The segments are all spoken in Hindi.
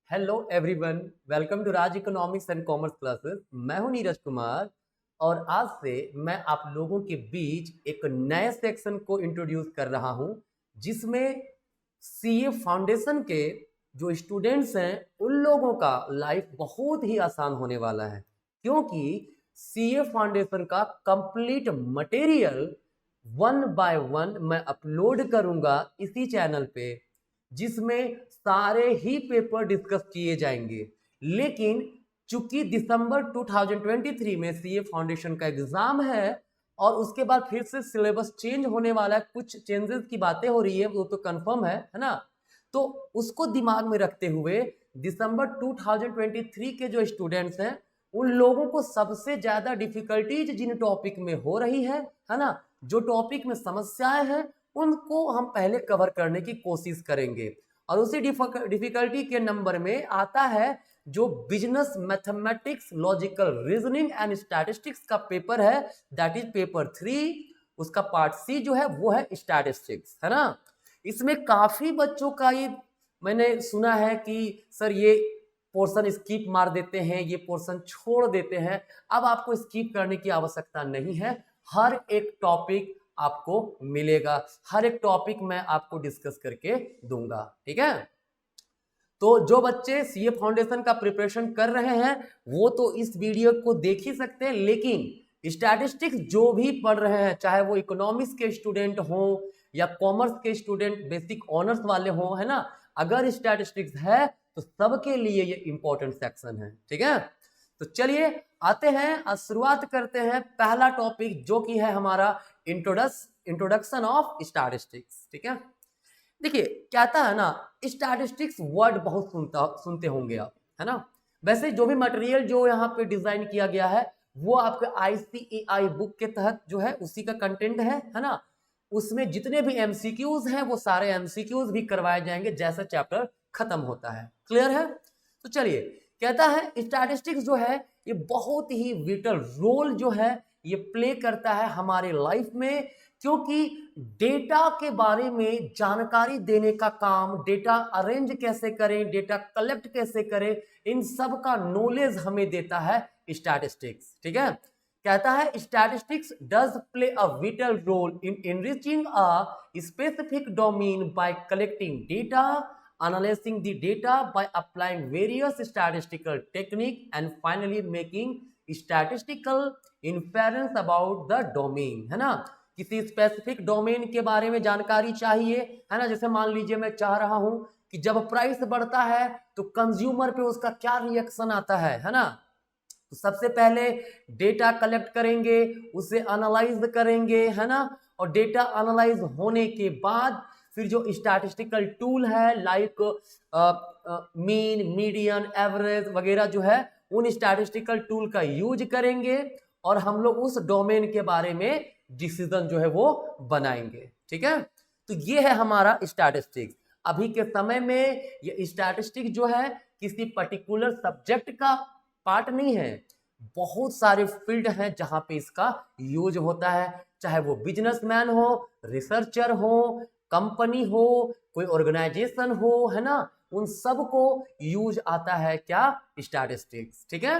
Hello everyone, welcome to Raj economics and commerce classes. मैं हूं नीरज कुमार और आज से मैं आप लोगों के बीच एक नए सेक्शन को इंट्रोड्यूस कर रहा हूं जिसमें सीए फाउंडेशन के जो स्टूडेंट्स हैं उन लोगों का लाइफ बहुत ही आसान होने वाला है, क्योंकि सीए फाउंडेशन का complete material one by one मैं अपलोड करूंगा इसी चैनल पे, जिसमें सारे ही पेपर डिस्कस किए जाएंगे। लेकिन चूंकि दिसंबर 2023 में सीए फाउंडेशन का एग्जाम है और उसके बाद फिर से सिलेबस चेंज होने वाला है, कुछ चेंजेस की बातें हो रही है, वो तो कंफर्म है ना। तो उसको दिमाग में रखते हुए दिसंबर 2023 के जो स्टूडेंट्स हैं उन लोगों को सबसे ज्यादा डिफिकल्टीज जिन टॉपिक में हो रही है ना, जो टॉपिक में समस्याएं हैं उनको हम पहले कवर करने की कोशिश करेंगे। और उसी डिफिकल्टी के नंबर में आता है जो business mathematics, logical reasoning and statistics का पेपर है, दैट इज पेपर 3। उसका पार्ट सी जो है वो है स्टैटिस्टिक्स, है ना। इसमें काफी बच्चों का ये मैंने सुना है कि सर ये पोर्शन स्किप मार देते हैं, ये पोर्शन छोड़ देते हैं। अब आपको स्किप करने की आवश्यकता नहीं है, हर एक टॉपिक आपको मिलेगा, हर एक टॉपिक मैं आपको डिस्कस करके दूंगा, ठीक है। तो जो बच्चे सीए फाउंडेशन का प्रिपरेशन कर रहे हैं वो तो इस वीडियो को देख ही सकते हैं, लेकिन स्टैटिस्टिक्स जो भी पढ़ रहे हैं, चाहे वो इकोनॉमिक्स के स्टूडेंट हो या कॉमर्स के स्टूडेंट, बेसिक ऑनर्स वाले हो, है ना, अगर स्टैटिस्टिक्स है तो सबके लिए ये इंपॉर्टेंट सेक्शन है, ठीक है। तो चलिए आते हैं, शुरुआत करते हैं पहला टॉपिक जो कि है हमारा इंट्रोडक्शन ऑफ स्टैटिस्टिक्स, ठीक है। देखिए कहता है ना, स्टैटिस्टिक्स वर्ड बहुत सुनते होंगे आप, है ना। वैसे जो भी मटेरियल जो यहाँ पे डिजाइन किया गया है वो आपके आईसीएआई बुक के तहत जो है उसी का कंटेंट है ना। उसमें जितने भी एमसीक्यूज हैं वो सारे एमसीक्यूज भी करवाए जाएंगे जैसा चैप्टर खत्म होता है, क्लियर है। तो चलिए, कहता है स्टैटिस्टिक्स जो है ये बहुत ही विटल रोल जो है ये प्ले करता है हमारे लाइफ में, क्योंकि डेटा के बारे में जानकारी देने का काम, डेटा अरेंज कैसे करें, डेटा कलेक्ट कैसे करें, इन सब का नॉलेज हमें देता है स्टैटिस्टिक्स, ठीक है। कहता है statistics does play a vital role in enriching a specific domain by collecting data, analyzing the data by applying various statistical technique and finally making statistical inference about the domain, है ना। किसी स्पेसिफिक डोमेन के बारे में जानकारी चाहिए, है ना। जैसे मान लीजिए मैं चाह रहा हूं कि जब प्राइस बढ़ता है तो कंज्यूमर पे उसका क्या रिएक्शन आता है ना। तो सबसे पहले डेटा कलेक्ट करेंगे, उसे एनालाइज करेंगे, है ना। और डेटा एनालाइज होने के बाद फिर जो स्टैटिस्टिकल टूल है लाइक मीन, मीडियन, एवरेज वगैरह जो है उन स्टैटिस्टिकल टूल का यूज करेंगे और हम लोग उस डोमेन के बारे में डिसीजन जो है वो बनाएंगे, ठीक है। तो ये है हमारा स्टैटिस्टिक्स। अभी के समय में ये स्टैटिस्टिक्स जो है किसी पर्टिकुलर सब्जेक्ट का पार्ट नहीं है, बहुत सारे फील्ड हैं जहां पे इसका यूज होता है, चाहे वो बिजनेसमैन हो, रिसर्चर हो, कंपनी हो, कोई ऑर्गेनाइजेशन हो, है ना, उन सब को यूज आता है क्या, स्टैटिस्टिक्स, ठीक है।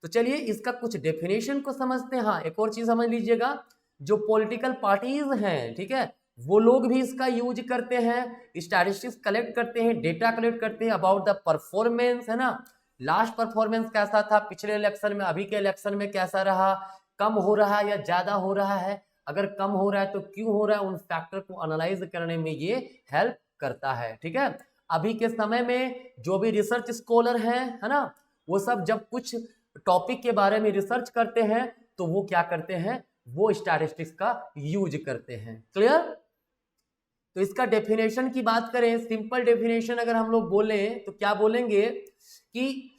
तो चलिए इसका कुछ डेफिनेशन को समझते हैं। हाँ, एक और चीज समझ लीजिएगा, जो पॉलिटिकल पार्टीज हैं, ठीक है, वो लोग भी इसका यूज करते हैं, स्टैटिस्टिक्स कलेक्ट करते हैं, डेटा कलेक्ट करते हैं अबाउट द परफॉर्मेंस, है ना। लास्ट परफॉर्मेंस कैसा था पिछले इलेक्शन में, अभी के इलेक्शन में कैसा रहा, कम हो रहा है या ज्यादा हो रहा है, अगर कम हो रहा है तो क्यों हो रहा है, उन फैक्टर को एनालाइज करने में ये हेल्प करता है, ठीक है। अभी के समय में जो भी रिसर्च स्कॉलर हैं, है ना, वो सब जब कुछ टॉपिक के बारे में रिसर्च करते हैं तो वो क्या करते हैं, वो स्टैटिस्टिक्स का यूज करते हैं, क्लियर। तो इसका डेफिनेशन की बात करें, सिंपल डेफिनेशन अगर हम लोग बोले तो क्या बोलेंगे कि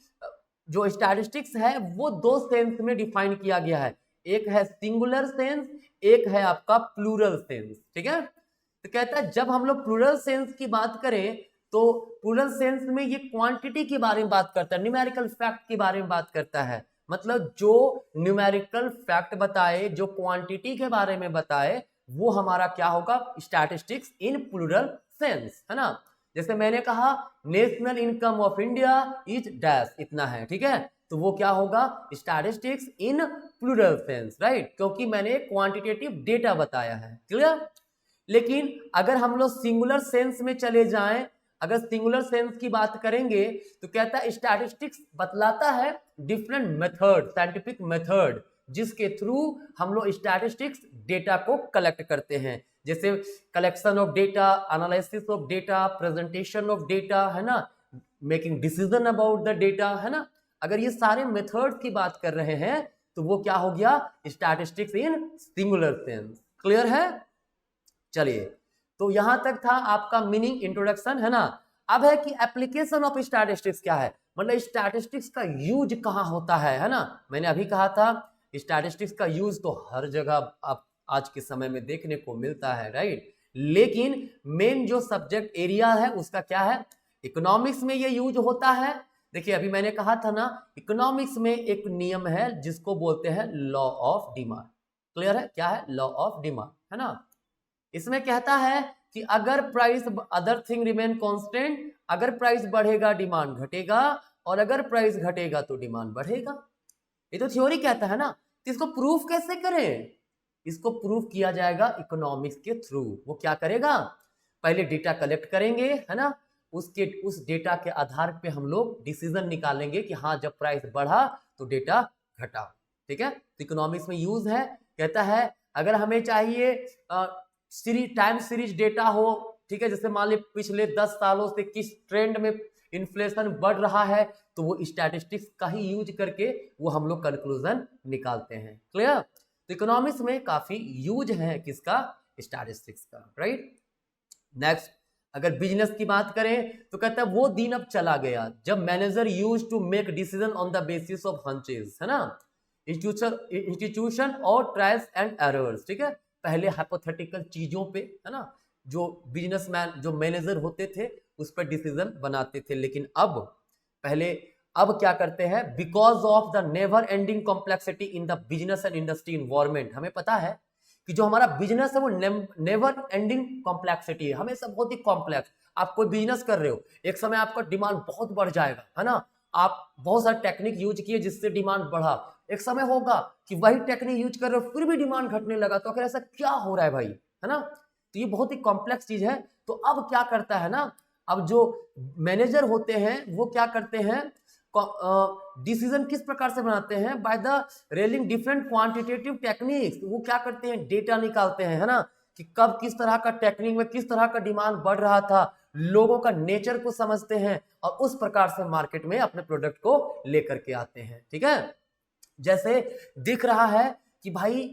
जो स्टैटिस्टिक्स है वो दो सेंस में डिफाइन किया गया है, एक है सिंगुलर सेंस, एक है आपका प्लूरल सेंस, ठीक है। तो कहता है जब हम लोग प्लूरल सेंस की बात करें तो प्लूरल सेंस में ये क्वांटिटी के बारे में बात करता है, न्यूमेरिकल फैक्ट के बारे में बात करता है, मतलब जो न्यूमेरिकल फैक्ट बताए, जो क्वांटिटी के बारे में बताए, वो हमारा क्या होगा, स्टैटिस्टिक्स इन प्लूरल सेंस, है ना। जैसे मैंने कहा national income of India is dash, इतना है, ठीक है, तो वो क्या होगा, statistics in plural sense, right, क्योंकि मैंने क्वांटिटेटिव डेटा बताया है, क्लियर। लेकिन अगर हम लोग सिंगुलर सेंस में चले जाएं, अगर सिंगुलर सेंस की बात करेंगे तो कहता है स्टैटिस्टिक्स बतलाता है डिफरेंट मेथड, साइंटिफिक मेथड, जिसके थ्रू हम लोग स्टैटिस्टिक्स डेटा को कलेक्ट करते हैं, जैसे collection of data, analysis of data, presentation of data, है ना, making decision about the data, है ना। अगर ये सारे मेथड की बात कर रहे हैं तो वो क्या हो गया, स्टैटिस्टिक्स इन सिंगुलर सेंस, क्लियर है। चलिए, तो यहां तक था आपका मीनिंग, इंट्रोडक्शन, है ना। अब है कि एप्लीकेशन ऑफ स्टैटिस्टिक्स क्या है, मतलब स्टैटिस्टिक्स का यूज कहां होता है ना। मैंने अभी कहा था स्टैटिस्टिक्स का यूज तो हर जगह आप आज के समय में देखने को मिलता है, राइट, लेकिन मेन जो सब्जेक्ट एरिया है उसका क्या है, इकोनॉमिक्स में ये यूज होता है। देखिए अभी मैंने कहा था ना, इकोनॉमिक्स में एक नियम है जिसको बोलते हैं लॉ ऑफ डिमांड, क्लियर है, क्या है, लॉ ऑफ डिमांड, है ना। इसमें कहता है कि अगर price, other thing remain constant, अगर प्राइस बढ़ेगा डिमांड घटेगा, और अगर प्राइस घटेगा तो डिमांड बढ़ेगा। ये तो थ्योरी कहता है ना, तो इसको प्रूफ कैसे करें, इसको प्रूफ किया जाएगा इकोनॉमिक्स के थ्रू। वो क्या करेगा, पहले डेटा कलेक्ट करेंगे, है ना, उस डेटा के आधार पे हम लोग डिसीजन निकालेंगे कि हाँ जब प्राइस बढ़ा तो डेटा घटा, ठीक है। तो इकोनॉमिक्स में यूज है, कहता है अगर हमें चाहिए टाइम सीरीज डेटा हो, ठीक है, जैसे मान ली पिछले 10 सालों से किस ट्रेंड में इन्फ्लेशन बढ़ रहा है, तो वो स्टैटिस्टिक्स का ही यूज करके वो हम लोग कंक्लूजन निकालते हैं, क्लियर। तो इकोनॉमिक्स में काफी यूज है किसका, स्टैटिस्टिक्स का, राइट। नेक्स्ट, अगर बिजनेस की बात करें तो कहता है वो दिन अब चला गया जब manager use to make decision on the basis of hunches, है ना, इंस्टीट्यूशन और ट्रायल्स एंड एरर्स, ठीक है। पहले हाइपोथेटिकल चीजों पे, है ना, जो बिजनेसमैन, जो मैनेजर होते थे उस पर डिसीजन बनाते थे, लेकिन अब क्या करते हैं, because of the never ending complexity in the business and industry environment. हमें पता है कि जो हमारा बिजनेस है वो नेवर एंडिंग कॉम्प्लेक्सिटी है, हमेशा बहुत ही कॉम्प्लेक्स। आप कोई बिजनेस कर रहे हो, एक समय आपका डिमांड बहुत बढ़ जाएगा, है ना, आप बहुत सारे टेक्निक यूज किए जिससे डिमांड बढ़ा, एक समय होगा कि वही टेक्निक यूज कर रहे हो फिर भी डिमांड घटने लगा, तो आखिर ऐसा क्या हो रहा है भाई, है ना। तो ये बहुत ही कॉम्प्लेक्स चीज है। तो अब क्या करता है ना, अब जो मैनेजर होते हैं वो क्या करते हैं, डिसीजन किस प्रकार से बनाते हैं, by the railing different quantitative techniques. वो क्या करते हैं, डेटा निकालते हैं, है ना, कि कब किस तरह का टेक्निक में किस तरह का डिमांड बढ़ रहा था, लोगों का नेचर को समझते हैं और उस प्रकार से मार्केट में अपने प्रोडक्ट को लेकर के आते हैं, ठीक है। जैसे दिख रहा है कि भाई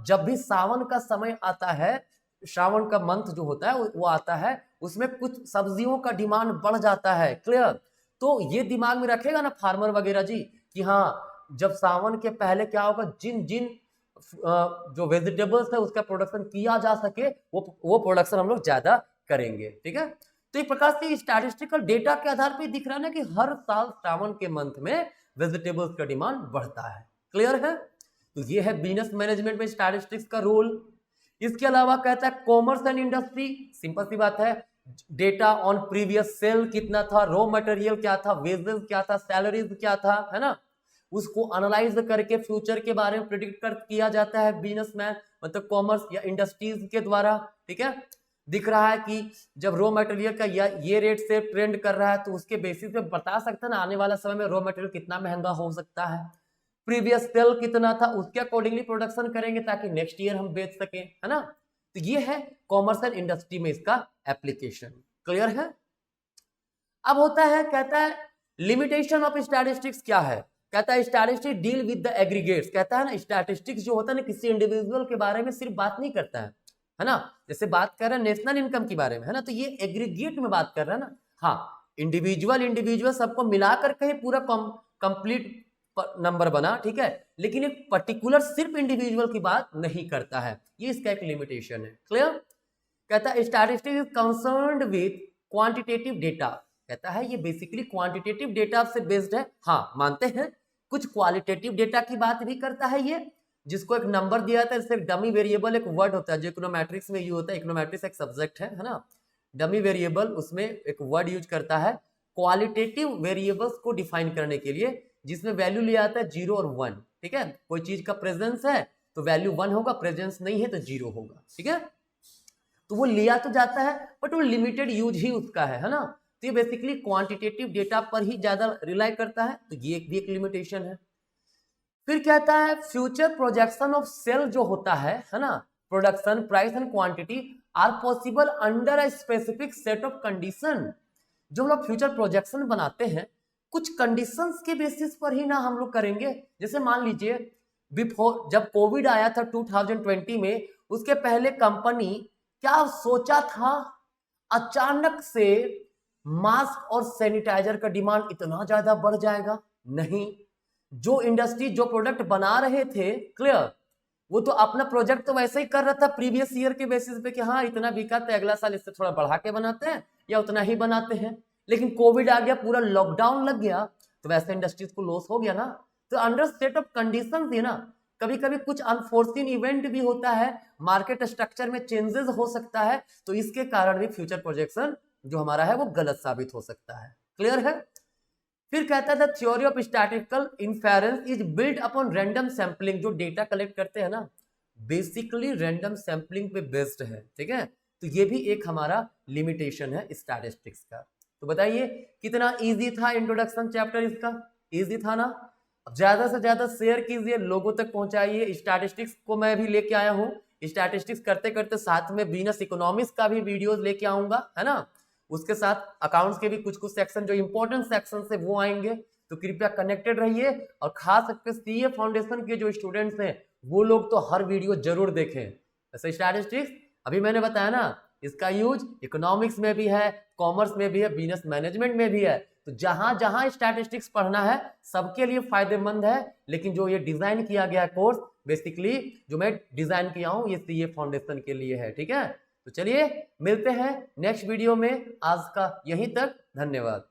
जब भी सावन का समय आता है, श्रावण का मंथ जो होता है वो आता है, उसमें कुछ सब्जियों का डिमांड बढ़ जाता है, क्लियर। तो ये दिमाग में रखेगा ना फार्मर वगैरह जी कि हाँ जब सावन के पहले क्या होगा, जिन जिन जो वेजिटेबल्स है उसका प्रोडक्शन किया जा सके वो प्रोडक्शन हम लोग ज्यादा करेंगे, ठीक है। तो एक प्रकार से स्टैटिस्टिकल डेटा के आधार पर दिख रहा है ना कि हर साल सावन के मंथ में वेजिटेबल्स का डिमांड बढ़ता है, क्लियर है। तो ये है बिजनेस मैनेजमेंट में स्टैटिस्टिक्स का रोल। इसके अलावा कहता है कॉमर्स एंड इंडस्ट्री, सिंपल सी बात है, डेटा ऑन प्रीवियस सेल कितना था, रॉ मटेरियल क्या था, वेजेस क्या था, सैलरीज क्या था, है ना, उसको एनालाइज करके फ्यूचर के बारे में प्रिडिक्ट किया जाता है बिजनेसमैन, मतलब कॉमर्स या इंडस्ट्रीज के द्वारा, ठीक है। दिख रहा है कि जब रॉ मटेरियल का ये रेट से ट्रेंड कर रहा है तो उसके बेसिस पे बता सकता है ना आने वाला समय में रॉ मटेरियल कितना महंगा हो सकता है, प्रीवियस सेल कितना था उसके अकॉर्डिंगली प्रोडक्शन करेंगे ताकि नेक्स्ट ईयर हम बेच सके, है ना। तो ये है कॉमर्स एंड इंडस्ट्री में इसका एप्लीकेशन, क्लियर है। अब होता है, कहता है लिमिटेशन ऑफ स्टैटिस्टिक्स क्या है, कहता है statistics deal with the aggregates. कहता है ना स्टैटिस्टिक्स जो होता है ना किसी इंडिविजुअल के बारे में सिर्फ बात नहीं करता है ना, जैसे बात कर रहे हैं नेशनल इनकम के बारे में, है ना, तो ये एग्रीगेट में बात कर रहा है ना। हाँ, इंडिविजुअल सबको मिलाकर कहीं पूरा कंप्लीट नंबर बना, ठीक है, लेकिन एक पर्टिकुलर सिर्फ इंडिविजुअल की बात नहीं करता है, ये इसका एक लिमिटेशन है, क्लियर। कहता है statistics is concerned with quantitative data. कहता है ये बेसिकली क्वांटिटेटिव डेटा से बेस्ड है, हाँ मानते हैं, कुछ क्वालिटेटिव डेटा की बात भी करता है ये, जिसको एक नंबर दिया जाता है, जैसे डमी वेरिएबल एक वर्ड होता है जो इकोनोमेट्रिक्स में यूज होता है, इकोनोमेट्रिक्स एक सब्जेक्ट है ना, डमी वेरिएबल उसमें एक वर्ड यूज करता है क्वालिटेटिव वेरिएबल्स को डिफाइन करने के लिए, जिसमें वैल्यू लिया आता है 0 और 1। ठीक है, कोई चीज का प्रेजेंस है तो वैल्यू 1 होगा, प्रेजेंस नहीं है तो 0 होगा। ठीक है, तो वो लिया तो जाता है बट वो लिमिटेड यूज ही उसका है ना। तो ये बेसिकली क्वांटिटेटिव डेटा पर ही ज्यादा रिलाई करता है, तो ये भी एक लिमिटेशन है। फिर कहता है फ्यूचर प्रोजेक्शन ऑफ सेल जो होता है ना, production price and quantity are possible under a specific set of condition. जो हम लोग फ्यूचर प्रोजेक्शन बनाते हैं कुछ कंडीशंस के बेसिस पर ही ना हम लोग करेंगे। जैसे मान लीजिए बिफोर जब कोविड आया था 2020 में, उसके पहले कंपनी क्या सोचा था अचानक से मास्क और सैनिटाइजर का डिमांड इतना ज्यादा बढ़ जाएगा? नहीं। जो इंडस्ट्री जो प्रोडक्ट बना रहे थे, क्लियर, वो तो अपना प्रोजेक्ट तो वैसे ही कर रहा था प्रीवियस ईयर के बेसिस पे कि हाँ इतना बिका तो अगला साल इससे थोड़ा बढ़ा के बनाते हैं या उतना ही बनाते हैं। लेकिन कोविड आ गया, पूरा लॉकडाउन लग गया, तो वैसे इंडस्ट्रीज को लॉस हो गया ना। तो अंडर स्टेट ऑफ कंडीशन थी ना, कभी कभी कुछ अनफोर्सिन इवेंट भी होता है, मार्केट स्ट्रक्चर में चेंजेस हो सकता है, तो इसके कारण भी फ्यूचर प्रोजेक्शन जो हमारा है वो गलत साबित हो सकता है। क्लियर है? फिर कहता है theory of statistical inference is build upon random sampling. जो डेटा कलेक्ट करते हैं ना, बेसिकली रैंडम सैंपलिंग पे बेस्ड है। ठीक है, तो ये भी एक हमारा लिमिटेशन है स्टैटिस्टिक्स का। तो बताइए कितना इजी था इंट्रोडक्शन चैप्टर इसका? इजी था ना? अब ज्यादा से ज्यादा शेयर कीजिए, लोगों तक पहुंचाइए। स्टैटिस्टिक्स को मैं भी लेके आया हूँ, स्टैटिस्टिक्स करते करते साथ में बिजनेस इकोनॉमिक्स का भी वीडियोस लेके आऊंगा, है ना। उसके साथ अकाउंट्स के भी कुछ कुछ सेक्शन जो इंपॉर्टेंट सेक्शन है वो आएंगे, तो कृपया कनेक्टेड रहिए। और खास करके सीए फाउंडेशन के जो स्टूडेंट्स हैं वो लोग तो हर वीडियो जरूर देखें। वैसे स्टैटिस्टिक्स अभी मैंने बताया ना, इसका यूज इकोनॉमिक्स में भी है, कॉमर्स में भी है, बिजनेस मैनेजमेंट में भी है। तो जहां जहां स्टैटिस्टिक्स पढ़ना है सबके लिए फायदेमंद है। लेकिन जो ये डिजाइन किया गया कोर्स बेसिकली जो मैं डिजाइन किया हूं ये सीए फाउंडेशन के लिए है। ठीक है, तो चलिए मिलते हैं नेक्स्ट वीडियो में। आज का यहीं तक, धन्यवाद।